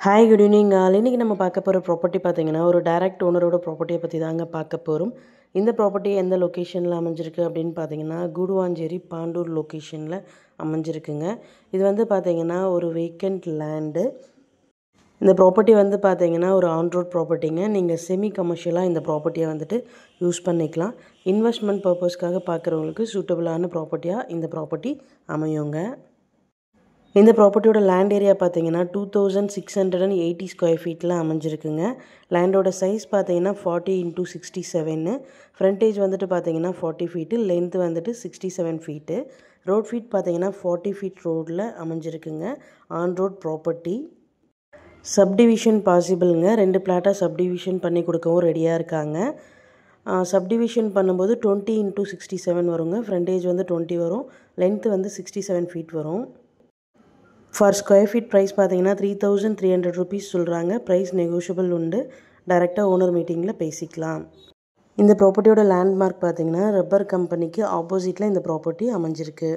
Hi good evening. இன்றைக்கி நம்ம பார்க்க போகிற ப்ராப்பர்ட்டி பார்த்திங்கன்னா ஒரு டைரக்ட் ஓனரோட ப்ராப்பர்ட்டியை பற்றி தாங்க பார்க்க போகிறோம். இந்த ப்ராப்பர்ட்டி எந்த லொக்கேஷனில் அமைஞ்சிருக்கு அப்படின்னு பார்த்தீங்கன்னா கூடுவாஞ்சேரி பாண்டூர் லொக்கேஷனில் அமைஞ்சிருக்குங்க. இது வந்து பார்த்திங்கன்னா ஒரு வேக்கண்ட் லேண்டு. இந்த ப்ராப்பர்ட்டி வந்து பார்த்திங்கன்னா ஒரு ஆன் ரோட் ப்ராப்பர்ட்டிங்க. நீங்கள் செமி கமர்ஷியலாக இந்த ப்ராப்பர்ட்டியை வந்துட்டு யூஸ் பண்ணிக்கலாம். இன்வெஸ்ட்மெண்ட் பர்பஸ்க்காக பார்க்குறவங்களுக்கு சூட்டபுளான ப்ராப்பர்ட்டியாக இந்த ப்ராப்பர்ட்டி அமையுங்க. இந்த ப்ராப்பர்ட்டியோட லேண்ட் ஏரியா பார்த்தீங்கன்னா 2680 ஸ்கொயர் ஃபீட்டில் அமைஞ்சிருக்குங்க. லேண்டோட சைஸ் பார்த்தீங்கன்னா 40x67. ஃப்ரண்டேஜ் வந்துட்டு பார்த்தீங்கன்னா 40 ஃபீட்டு, லென்த் வந்துட்டு 67 ஃபீட்டு. ரோட் ஃபீட் பார்த்தீங்கன்னா 40 ஃபீட் ரோடில் அமைஞ்சிருக்குங்க. On road property. சப்டிவிஷன் பாசிபிளுங்க. 2 பிளாட்டாக சப்டிவிஷன் பண்ணி கொடுக்கவும் ரெடியாக இருக்காங்க. சப்டிவிஷன் பண்ணும்போது 20x67 வருங்க. ஃப்ரண்டேஜ் வந்து 20 வரும், லென்த் வந்து 67 ஃபீட் வரும். ஃபார் ஸ்கொயர் ஃபீட் ப்ரைஸ் பார்த்தீங்கன்னா 3300 ருபீஸ் சொல்கிறாங்க. ப்ரைஸ் நெகோஷியபிள் உண்டு. டைரெக்டாக ஓனர் மீட்டிங்கில் பேசிக்கலாம். இந்த ப்ராப்பர்ட்டியோட லேண்ட்மார்க் பார்த்தீங்கன்னா ரப்பர் கம்பெனிக்கு ஆப்போசிட்டில் இந்த ப்ராப்பர்ட்டி அமைஞ்சிருக்கு.